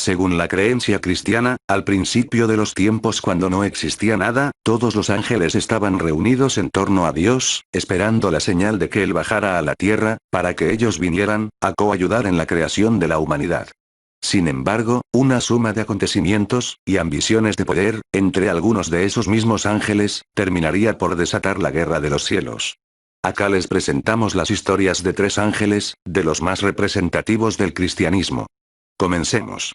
Según la creencia cristiana, al principio de los tiempos cuando no existía nada, todos los ángeles estaban reunidos en torno a Dios, esperando la señal de que Él bajara a la tierra, para que ellos vinieran, a coayudar en la creación de la humanidad. Sin embargo, una suma de acontecimientos, y ambiciones de poder, entre algunos de esos mismos ángeles, terminaría por desatar la guerra de los cielos. Acá les presentamos las historias de 3 ángeles, de los más representativos del cristianismo. Comencemos.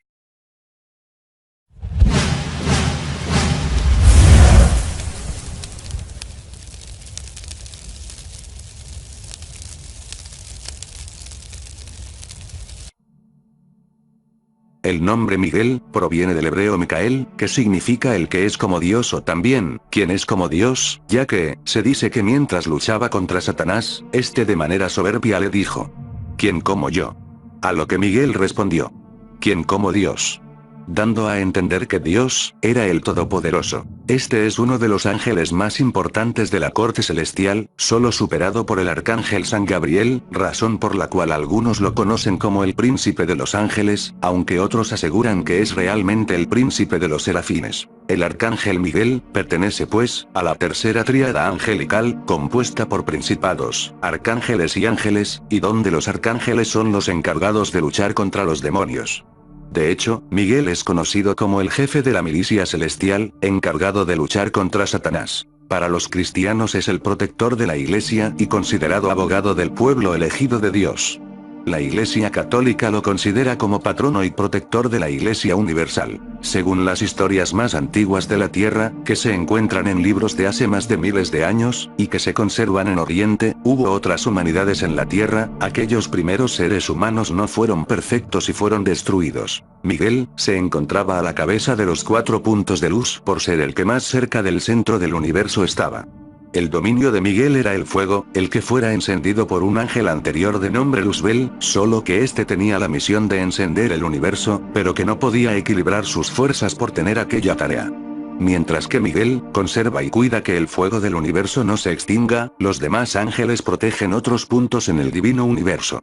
El nombre Miguel, proviene del hebreo Micael, que significa el que es como Dios o también, quien es como Dios, ya que, se dice que mientras luchaba contra Satanás, este de manera soberbia le dijo: ¿Quién como yo? A lo que Miguel respondió: ¿Quién como Dios? Dando a entender que Dios, era el Todopoderoso. Este es uno de los ángeles más importantes de la corte celestial, solo superado por el arcángel San Gabriel, razón por la cual algunos lo conocen como el príncipe de los ángeles, aunque otros aseguran que es realmente el príncipe de los serafines. El arcángel Miguel, pertenece pues, a la tercera tríada angelical, compuesta por principados, arcángeles y ángeles, y donde los arcángeles son los encargados de luchar contra los demonios. De hecho, Miguel es conocido como el jefe de la milicia celestial, encargado de luchar contra Satanás. Para los cristianos es el protector de la Iglesia y considerado abogado del pueblo elegido de Dios. La Iglesia Católica lo considera como patrono y protector de la Iglesia Universal. Según las historias más antiguas de la Tierra, que se encuentran en libros de hace más de miles de años, y que se conservan en Oriente, hubo otras humanidades en la Tierra, aquellos primeros seres humanos no fueron perfectos y fueron destruidos. Miguel, se encontraba a la cabeza de los 4 puntos de luz por ser el que más cerca del centro del universo estaba. El dominio de Miguel era el fuego, el que fuera encendido por un ángel anterior de nombre Luzbel, solo que este tenía la misión de encender el universo, pero que no podía equilibrar sus fuerzas por tener aquella tarea. Mientras que Miguel, conserva y cuida que el fuego del universo no se extinga, los demás ángeles protegen otros puntos en el divino universo.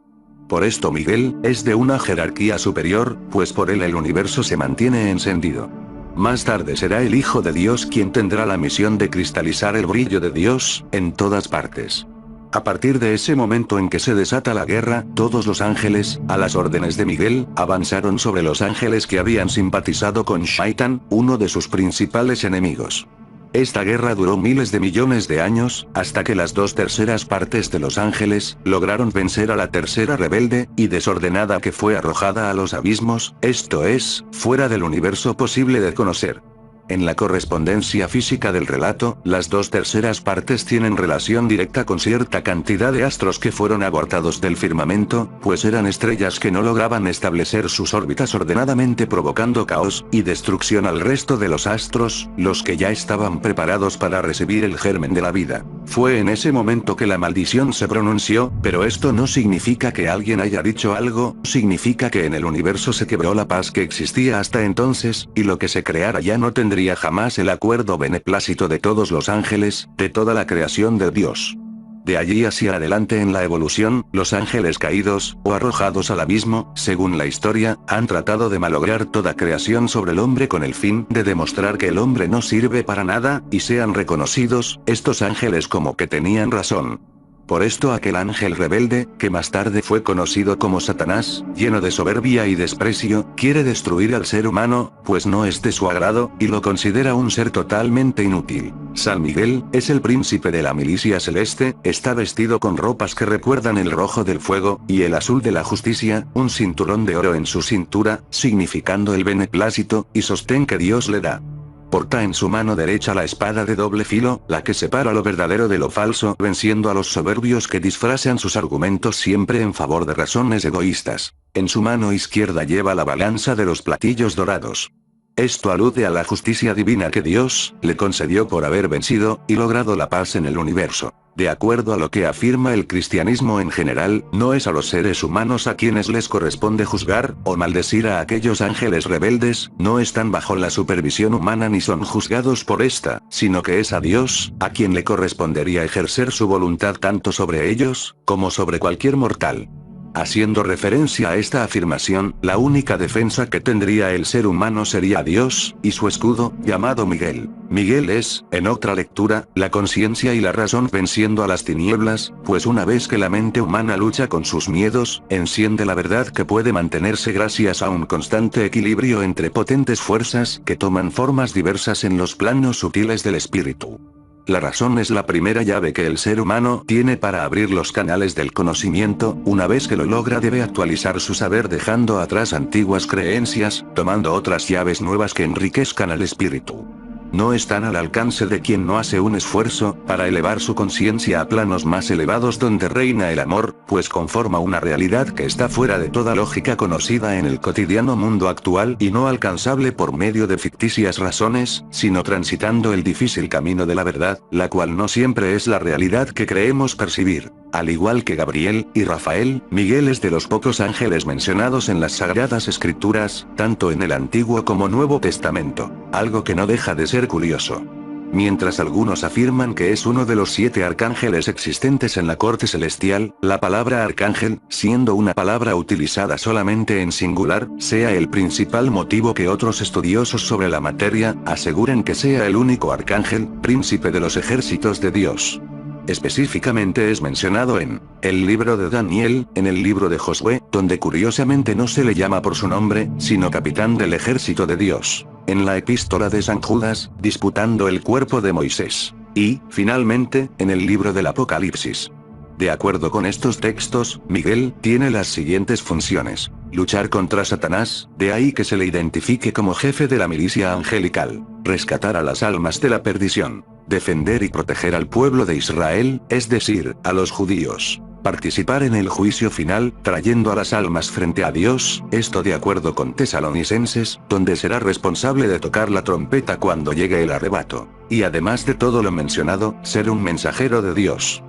Por esto Miguel, es de una jerarquía superior, pues por él el universo se mantiene encendido. Más tarde será el Hijo de Dios quien tendrá la misión de cristalizar el brillo de Dios, en todas partes. A partir de ese momento en que se desata la guerra, todos los ángeles, a las órdenes de Miguel, avanzaron sobre los ángeles que habían simpatizado con Shaitán, uno de sus principales enemigos. Esta guerra duró miles de millones de años, hasta que las 2/3 partes de los ángeles, lograron vencer a la tercera rebelde, y desordenada que fue arrojada a los abismos, esto es, fuera del universo posible de conocer. En la correspondencia física del relato, las 2/3 partes tienen relación directa con cierta cantidad de astros que fueron abortados del firmamento, pues eran estrellas que no lograban establecer sus órbitas ordenadamente, provocando caos y destrucción al resto de los astros, los que ya estaban preparados para recibir el germen de la vida. Fue en ese momento que la maldición se pronunció, pero esto no significa que alguien haya dicho algo, significa que en el universo se quebró la paz que existía hasta entonces, y lo que se creara ya no tendría jamás el acuerdo beneplácito de todos los ángeles, de toda la creación de Dios. De allí hacia adelante en la evolución, los ángeles caídos, o arrojados al abismo, según la historia, han tratado de malograr toda creación sobre el hombre con el fin de demostrar que el hombre no sirve para nada, y sean reconocidos, estos ángeles como que tenían razón. Por esto aquel ángel rebelde, que más tarde fue conocido como Satanás, lleno de soberbia y desprecio, quiere destruir al ser humano, pues no es de su agrado, y lo considera un ser totalmente inútil. San Miguel, es el príncipe de la milicia celeste, está vestido con ropas que recuerdan el rojo del fuego, y el azul de la justicia, un cinturón de oro en su cintura, significando el beneplácito, y sostén que Dios le da. Porta en su mano derecha la espada de doble filo, la que separa lo verdadero de lo falso, venciendo a los soberbios que disfrazan sus argumentos siempre en favor de razones egoístas. En su mano izquierda lleva la balanza de los platillos dorados. Esto alude a la justicia divina que Dios le concedió por haber vencido y logrado la paz en el universo. De acuerdo a lo que afirma el cristianismo en general, no es a los seres humanos a quienes les corresponde juzgar o maldecir a aquellos ángeles rebeldes, no están bajo la supervisión humana ni son juzgados por esta, sino que es a Dios, a quien le correspondería ejercer su voluntad tanto sobre ellos, como sobre cualquier mortal. Haciendo referencia a esta afirmación, la única defensa que tendría el ser humano sería Dios, y su escudo, llamado Miguel. Miguel es, en otra lectura, la conciencia y la razón venciendo a las tinieblas, pues una vez que la mente humana lucha con sus miedos, enciende la verdad que puede mantenerse gracias a un constante equilibrio entre potentes fuerzas que toman formas diversas en los planos sutiles del espíritu. La razón es la primera llave que el ser humano tiene para abrir los canales del conocimiento. Una vez que lo logra debe actualizar su saber dejando atrás antiguas creencias, tomando otras llaves nuevas que enriquezcan al espíritu. No están al alcance de quien no hace un esfuerzo para elevar su conciencia a planos más elevados donde reina el amor, pues conforma una realidad que está fuera de toda lógica conocida en el cotidiano mundo actual y no alcanzable por medio de ficticias razones, sino transitando el difícil camino de la verdad, la cual no siempre es la realidad que creemos percibir. Al igual que Gabriel y Rafael, Miguel es de los pocos ángeles mencionados en las Sagradas Escrituras, tanto en el Antiguo como Nuevo Testamento, algo que no deja de ser curioso. Mientras algunos afirman que es uno de los 7 arcángeles existentes en la corte celestial, la palabra arcángel, siendo una palabra utilizada solamente en singular, sea el principal motivo que otros estudiosos sobre la materia aseguran que sea el único arcángel, príncipe de los ejércitos de Dios. Específicamente es mencionado en el libro de Daniel, en el libro de Josué, donde curiosamente no se le llama por su nombre, sino capitán del ejército de Dios, en la epístola de San Judas, disputando el cuerpo de Moisés, y, finalmente, en el libro del Apocalipsis. De acuerdo con estos textos, Miguel tiene las siguientes funciones: luchar contra Satanás, de ahí que se le identifique como jefe de la milicia angelical; rescatar a las almas de la perdición; defender y proteger al pueblo de Israel, es decir, a los judíos; participar en el juicio final, trayendo a las almas frente a Dios, esto de acuerdo con Tesalonicenses, donde será responsable de tocar la trompeta cuando llegue el arrebato; y además de todo lo mencionado, ser un mensajero de Dios.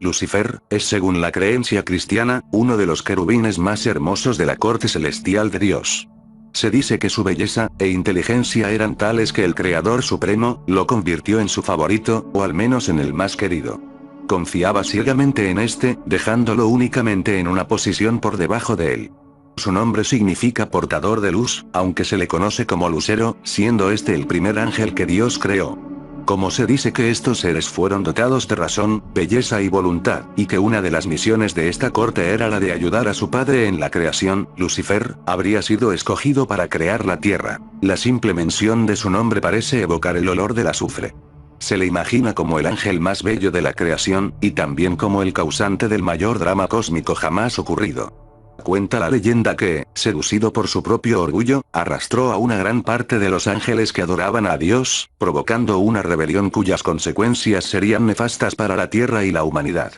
Lucifer, es según la creencia cristiana, uno de los querubines más hermosos de la corte celestial de Dios. Se dice que su belleza e inteligencia eran tales que el Creador Supremo lo convirtió en su favorito, o al menos en el más querido. Confiaba ciegamente en este, dejándolo únicamente en una posición por debajo de él. Su nombre significa portador de luz, aunque se le conoce como lucero, siendo este el primer ángel que Dios creó. Como se dice que estos seres fueron dotados de razón, belleza y voluntad, y que una de las misiones de esta corte era la de ayudar a su padre en la creación, Lucifer habría sido escogido para crear la tierra. La simple mención de su nombre parece evocar el olor del azufre. Se le imagina como el ángel más bello de la creación, y también como el causante del mayor drama cósmico jamás ocurrido. Cuenta la leyenda que, seducido por su propio orgullo, arrastró a una gran parte de los ángeles que adoraban a Dios, provocando una rebelión cuyas consecuencias serían nefastas para la tierra y la humanidad.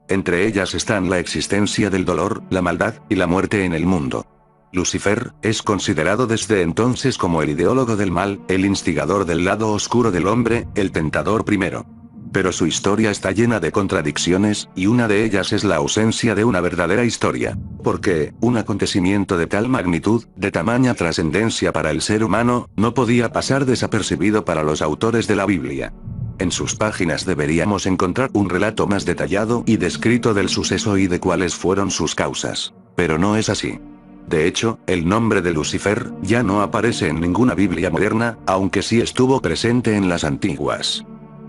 Entre ellas están la existencia del dolor, la maldad, y la muerte en el mundo. Lucifer es considerado desde entonces como el ideólogo del mal, el instigador del lado oscuro del hombre, el tentador primero. Pero su historia está llena de contradicciones, y una de ellas es la ausencia de una verdadera historia. Porque, un acontecimiento de tal magnitud, de tamaña trascendencia para el ser humano, no podía pasar desapercibido para los autores de la Biblia. En sus páginas deberíamos encontrar un relato más detallado y descrito del suceso y de cuáles fueron sus causas. Pero no es así. De hecho, el nombre de Lucifer ya no aparece en ninguna Biblia moderna, aunque sí estuvo presente en las antiguas.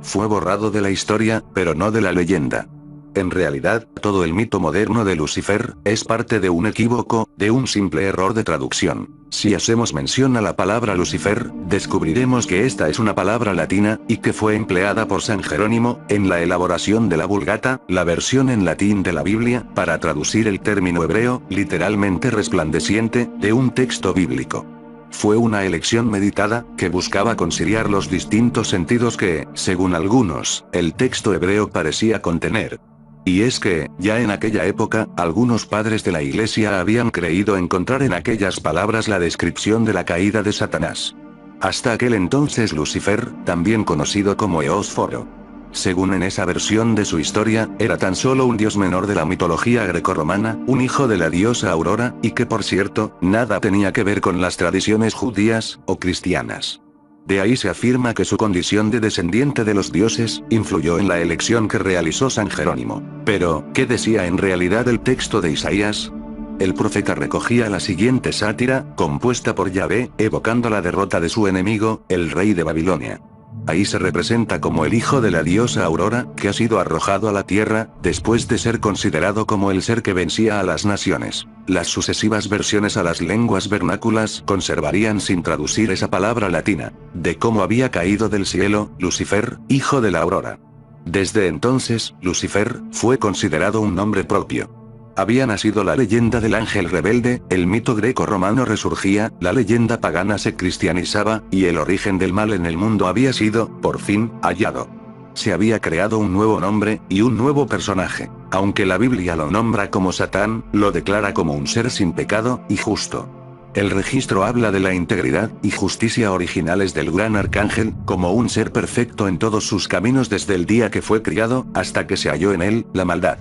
Fue borrado de la historia, pero no de la leyenda. En realidad, todo el mito moderno de Lucifer es parte de un equívoco, de un simple error de traducción. Si hacemos mención a la palabra Lucifer, descubriremos que esta es una palabra latina, y que fue empleada por San Jerónimo, en la elaboración de la Vulgata, la versión en latín de la Biblia, para traducir el término hebreo, literalmente resplandeciente, de un texto bíblico. Fue una elección meditada, que buscaba conciliar los distintos sentidos que, según algunos, el texto hebreo parecía contener. Y es que, ya en aquella época, algunos padres de la Iglesia habían creído encontrar en aquellas palabras la descripción de la caída de Satanás. Hasta aquel entonces Lucifer, también conocido como Eósforo, según en esa versión de su historia, era tan solo un dios menor de la mitología grecorromana, un hijo de la diosa Aurora, y que por cierto, nada tenía que ver con las tradiciones judías, o cristianas. De ahí se afirma que su condición de descendiente de los dioses, influyó en la elección que realizó San Jerónimo. Pero, ¿qué decía en realidad el texto de Isaías? El profeta recogía la siguiente sátira, compuesta por Yahvé, evocando la derrota de su enemigo, el rey de Babilonia. Ahí se representa como el hijo de la diosa Aurora, que ha sido arrojado a la tierra, después de ser considerado como el ser que vencía a las naciones. Las sucesivas versiones a las lenguas vernáculas conservarían sin traducir esa palabra latina, de cómo había caído del cielo, Lucifer, hijo de la Aurora. Desde entonces, Lucifer, fue considerado un nombre propio. Había nacido la leyenda del ángel rebelde, el mito greco-romano resurgía, la leyenda pagana se cristianizaba, y el origen del mal en el mundo había sido, por fin, hallado. Se había creado un nuevo nombre, y un nuevo personaje. Aunque la Biblia lo nombra como Satán, lo declara como un ser sin pecado, y justo. El registro habla de la integridad y justicia originales del gran arcángel, como un ser perfecto en todos sus caminos desde el día que fue criado, hasta que se halló en él, la maldad.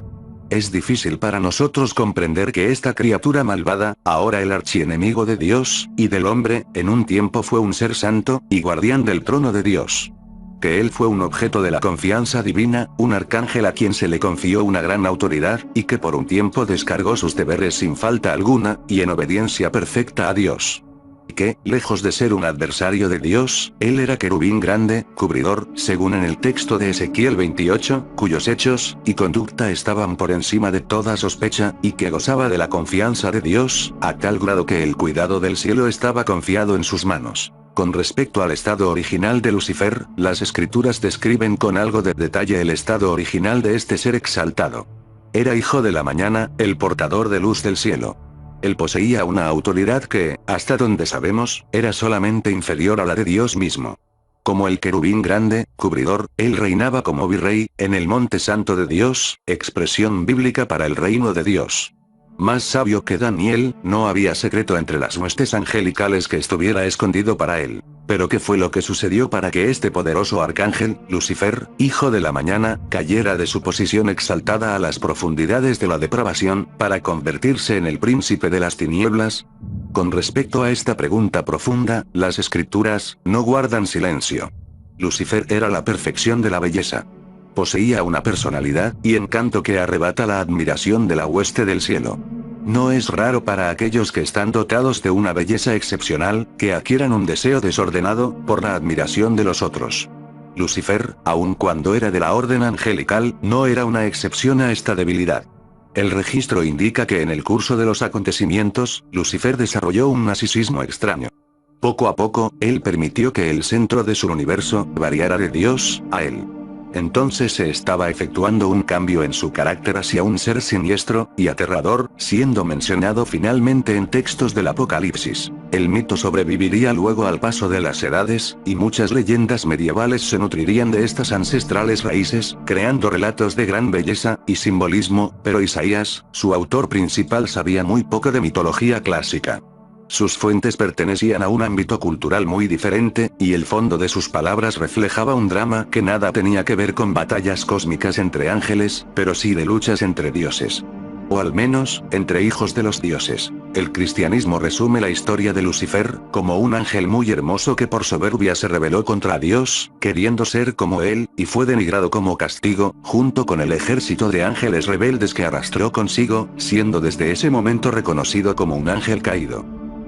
Es difícil para nosotros comprender que esta criatura malvada, ahora el archienemigo de Dios, y del hombre, en un tiempo fue un ser santo, y guardián del trono de Dios. Que él fue un objeto de la confianza divina, un arcángel a quien se le confió una gran autoridad, y que por un tiempo descargó sus deberes sin falta alguna, y en obediencia perfecta a Dios. Que, lejos de ser un adversario de Dios, él era querubín grande, cubridor, según en el texto de Ezequiel 28, cuyos hechos y conducta estaban por encima de toda sospecha, y que gozaba de la confianza de Dios, a tal grado que el cuidado del cielo estaba confiado en sus manos. Con respecto al estado original de Lucifer, las escrituras describen con algo de detalle el estado original de este ser exaltado. Era hijo de la mañana, el portador de luz del cielo. Él poseía una autoridad que, hasta donde sabemos, era solamente inferior a la de Dios mismo. Como el querubín grande, cubridor, él reinaba como virrey, en el monte santo de Dios, expresión bíblica para el reino de Dios. Más sabio que Daniel, no había secreto entre las huestes angelicales que estuviera escondido para él. Pero ¿qué fue lo que sucedió para que este poderoso arcángel, Lucifer, hijo de la mañana, cayera de su posición exaltada a las profundidades de la depravación, para convertirse en el príncipe de las tinieblas? Con respecto a esta pregunta profunda, las escrituras no guardan silencio. Lucifer era la perfección de la belleza. Poseía una personalidad y encanto que arrebata la admiración de la hueste del cielo. No es raro para aquellos que están dotados de una belleza excepcional, que adquieran un deseo desordenado, por la admiración de los otros. Lucifer, aun cuando era de la orden angelical, no era una excepción a esta debilidad. El registro indica que en el curso de los acontecimientos, Lucifer desarrolló un narcisismo extraño. Poco a poco, él permitió que el centro de su universo variara de Dios a él. Entonces se estaba efectuando un cambio en su carácter hacia un ser siniestro y aterrador, siendo mencionado finalmente en textos del Apocalipsis. El mito sobreviviría luego al paso de las edades, y muchas leyendas medievales se nutrirían de estas ancestrales raíces, creando relatos de gran belleza y simbolismo, pero Isaías, su autor principal, sabía muy poco de mitología clásica. Sus fuentes pertenecían a un ámbito cultural muy diferente, y el fondo de sus palabras reflejaba un drama que nada tenía que ver con batallas cósmicas entre ángeles, pero sí de luchas entre dioses. O al menos, entre hijos de los dioses. El cristianismo resume la historia de Lucifer, como un ángel muy hermoso que por soberbia se rebeló contra Dios, queriendo ser como él, y fue denigrado como castigo, junto con el ejército de ángeles rebeldes que arrastró consigo, siendo desde ese momento reconocido como un ángel caído.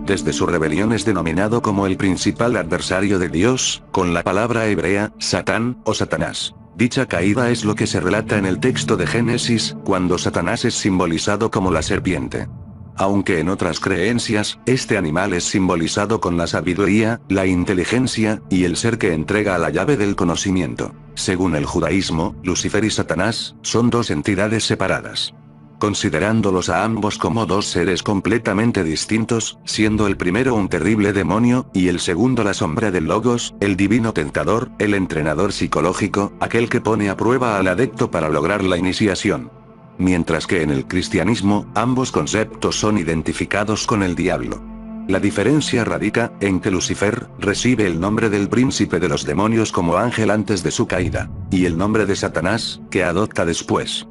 Desde su rebelión es denominado como el principal adversario de Dios, con la palabra hebrea, Satán, o Satanás. Dicha caída es lo que se relata en el texto de Génesis, cuando Satanás es simbolizado como la serpiente. Aunque en otras creencias, este animal es simbolizado con la sabiduría, la inteligencia, y el ser que entrega la llave del conocimiento. Según el judaísmo, Lucifer y Satanás, son dos entidades separadas. Considerándolos a ambos como dos seres completamente distintos, siendo el primero un terrible demonio, y el segundo la sombra del Logos, el divino tentador, el entrenador psicológico, aquel que pone a prueba al adepto para lograr la iniciación. Mientras que en el cristianismo, ambos conceptos son identificados con el diablo. La diferencia radica en que Lucifer recibe el nombre del príncipe de los demonios como ángel antes de su caída, y el nombre de Satanás, que adopta después.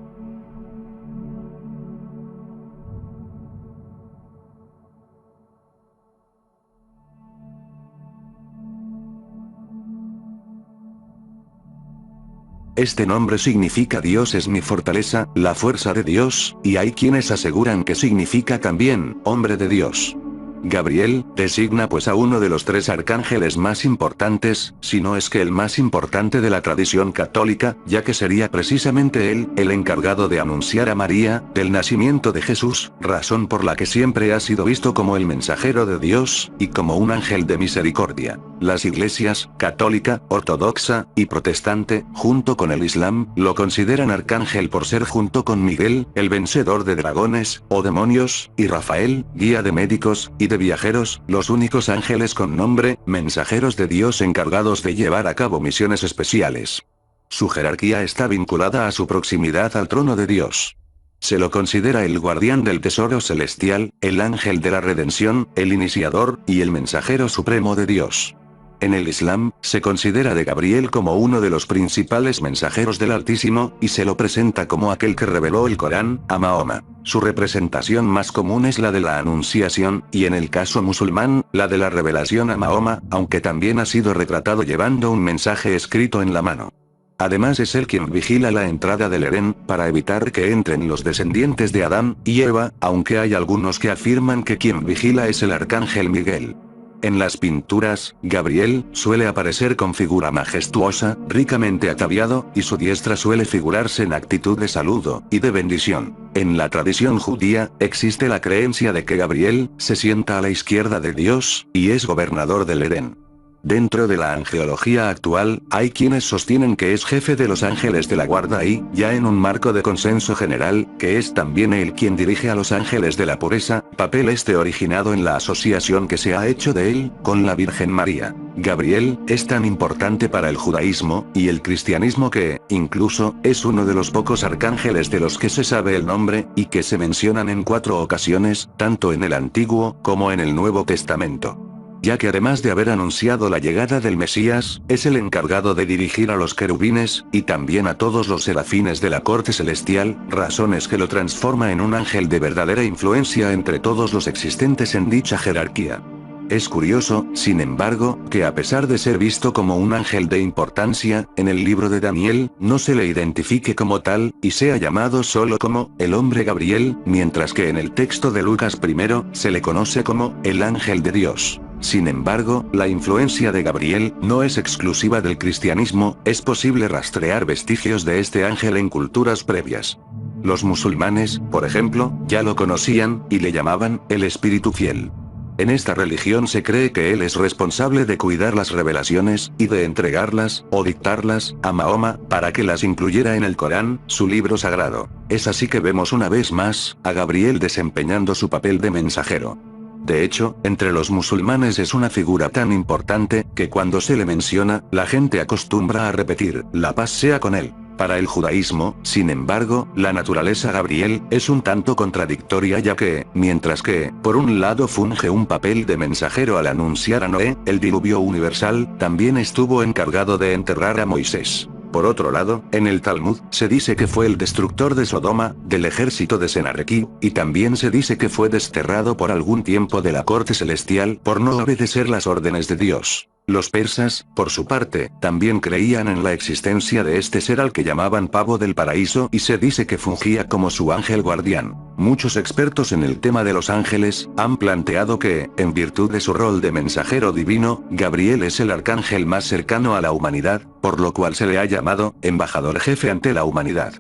Este nombre significa Dios es mi fortaleza, la fuerza de Dios, y hay quienes aseguran que significa también, hombre de Dios. Gabriel, designa pues a uno de los 3 arcángeles más importantes, si no es que el más importante de la tradición católica, ya que sería precisamente él, el encargado de anunciar a María, del nacimiento de Jesús, razón por la que siempre ha sido visto como el mensajero de Dios, y como un ángel de misericordia. Las iglesias, católica, ortodoxa, y protestante, junto con el Islam, lo consideran arcángel por ser junto con Miguel, el vencedor de dragones, o demonios, y Rafael, guía de médicos, y de viajeros, los únicos ángeles con nombre, mensajeros de Dios encargados de llevar a cabo misiones especiales. Su jerarquía está vinculada a su proximidad al trono de Dios. Se lo considera el guardián del tesoro celestial, el ángel de la redención, el iniciador, y el mensajero supremo de Dios. En el Islam, se considera de Gabriel como uno de los principales mensajeros del Altísimo, y se lo presenta como aquel que reveló el Corán a Mahoma. Su representación más común es la de la Anunciación, y en el caso musulmán, la de la revelación a Mahoma, aunque también ha sido retratado llevando un mensaje escrito en la mano. Además es él quien vigila la entrada del Edén, para evitar que entren los descendientes de Adán y Eva, aunque hay algunos que afirman que quien vigila es el arcángel Miguel. En las pinturas, Gabriel suele aparecer con figura majestuosa, ricamente ataviado, y su diestra suele figurarse en actitud de saludo y de bendición. En la tradición judía, existe la creencia de que Gabriel se sienta a la izquierda de Dios, y es gobernador del Edén. Dentro de la angelología actual, hay quienes sostienen que es jefe de los ángeles de la guarda y, ya en un marco de consenso general, que es también él quien dirige a los ángeles de la pureza, papel originado en la asociación que se ha hecho de él, con la Virgen María. Gabriel, es tan importante para el judaísmo, y el cristianismo que, incluso, es uno de los pocos arcángeles de los que se sabe el nombre, y que se mencionan en 4 ocasiones, tanto en el Antiguo, como en el Nuevo Testamento. Ya que además de haber anunciado la llegada del Mesías, es el encargado de dirigir a los querubines, y también a todos los serafines de la corte celestial, razones que lo transforma en un ángel de verdadera influencia entre todos los existentes en dicha jerarquía. Es curioso, sin embargo, que a pesar de ser visto como un ángel de importancia, en el libro de Daniel, no se le identifique como tal, y sea llamado solo como, el hombre Gabriel, mientras que en el texto de Lucas I, se le conoce como, el ángel de Dios. Sin embargo, la influencia de Gabriel no es exclusiva del cristianismo, es posible rastrear vestigios de este ángel en culturas previas. Los musulmanes, por ejemplo, ya lo conocían, y le llamaban, el espíritu fiel. En esta religión se cree que él es responsable de cuidar las revelaciones, y de entregarlas, o dictarlas, a Mahoma, para que las incluyera en el Corán, su libro sagrado. Es así que vemos una vez más, a Gabriel desempeñando su papel de mensajero. De hecho, entre los musulmanes es una figura tan importante, que cuando se le menciona, la gente acostumbra a repetir, la paz sea con él. Para el judaísmo, sin embargo, la naturaleza Gabriel, es un tanto contradictoria ya que, mientras que, por un lado funge un papel de mensajero al anunciar a Noé, el diluvio universal, también estuvo encargado de enterrar a Moisés. Por otro lado, en el Talmud, se dice que fue el destructor de Sodoma, del ejército de Sennacherib, y también se dice que fue desterrado por algún tiempo de la corte celestial por no obedecer las órdenes de Dios. Los persas, por su parte, también creían en la existencia de este ser al que llamaban pavo del paraíso y se dice que fungía como su ángel guardián. Muchos expertos en el tema de los ángeles, han planteado que, en virtud de su rol de mensajero divino, Gabriel es el arcángel más cercano a la humanidad, por lo cual se le ha llamado, embajador jefe ante la humanidad.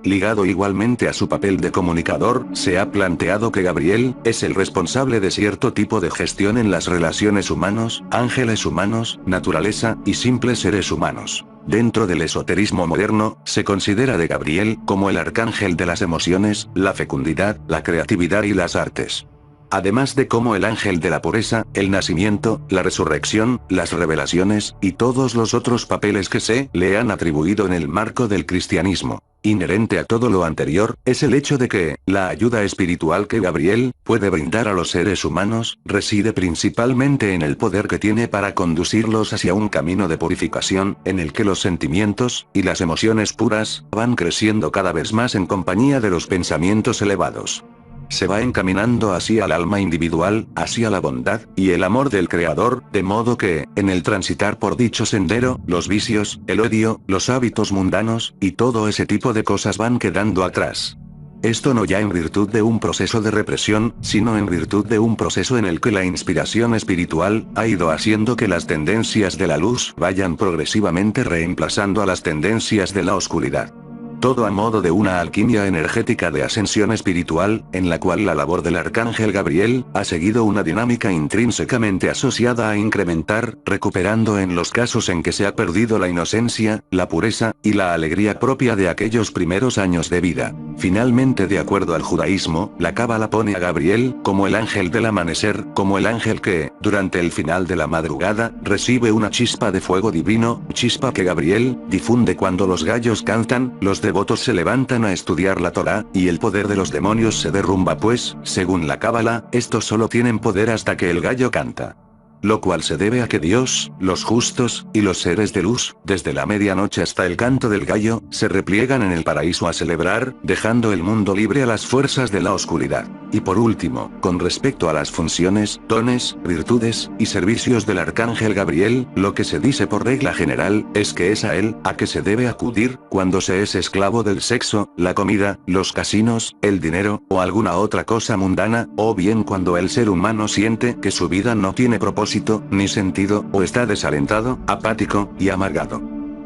Ligado igualmente a su papel de comunicador, se ha planteado que Gabriel es el responsable de cierto tipo de gestión en las relaciones humanos, ángeles humanos, naturaleza, y simples seres humanos. Dentro del esoterismo moderno, se considera de Gabriel como el arcángel de las emociones, la fecundidad, la creatividad y las artes. Además de como el ángel de la pureza, el nacimiento, la resurrección, las revelaciones, y todos los otros papeles que se le han atribuido en el marco del cristianismo. Inherente a todo lo anterior, es el hecho de que, la ayuda espiritual que Gabriel puede brindar a los seres humanos, reside principalmente en el poder que tiene para conducirlos hacia un camino de purificación, en el que los sentimientos, y las emociones puras, van creciendo cada vez más en compañía de los pensamientos elevados. Se va encaminando hacia el alma individual, hacia la bondad, y el amor del Creador, de modo que, en el transitar por dicho sendero, los vicios, el odio, los hábitos mundanos, y todo ese tipo de cosas van quedando atrás. Esto no ya en virtud de un proceso de represión, sino en virtud de un proceso en el que la inspiración espiritual, ha ido haciendo que las tendencias de la luz vayan progresivamente reemplazando a las tendencias de la oscuridad. Todo a modo de una alquimia energética de ascensión espiritual, en la cual la labor del arcángel Gabriel, ha seguido una dinámica intrínsecamente asociada a incrementar, recuperando en los casos en que se ha perdido la inocencia, la pureza, y la alegría propia de aquellos primeros años de vida. Finalmente, de acuerdo al judaísmo, la cábala pone a Gabriel, como el ángel del amanecer, como el ángel que, durante el final de la madrugada, recibe una chispa de fuego divino, chispa que Gabriel, difunde cuando los gallos cantan, los devotos se levantan a estudiar la Torá, y el poder de los demonios se derrumba pues, según la cábala, estos solo tienen poder hasta que el gallo canta. Lo cual se debe a que Dios, los justos, y los seres de luz, desde la medianoche hasta el canto del gallo, se repliegan en el paraíso a celebrar, dejando el mundo libre a las fuerzas de la oscuridad. Y por último, con respecto a las funciones, dones, virtudes, y servicios del arcángel Gabriel, lo que se dice por regla general, es que es a él, a que se debe acudir, cuando se es esclavo del sexo, la comida, los casinos, el dinero, o alguna otra cosa mundana, o bien cuando el ser humano siente que su vida no tiene propósito, ni sentido, o está desalentado, apático, y amargado.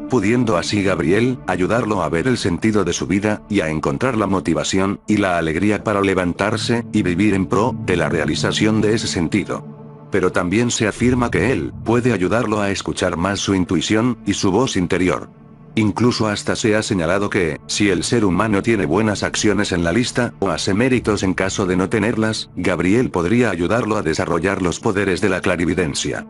Pudiendo así Gabriel, ayudarlo a ver el sentido de su vida, y a encontrar la motivación, y la alegría para levantarse, y vivir en pro, de la realización de ese sentido. Pero también se afirma que él, puede ayudarlo a escuchar más su intuición, y su voz interior. Incluso hasta se ha señalado que, si el ser humano tiene buenas acciones en la lista, o hace méritos en caso de no tenerlas, Gabriel podría ayudarlo a desarrollar los poderes de la clarividencia.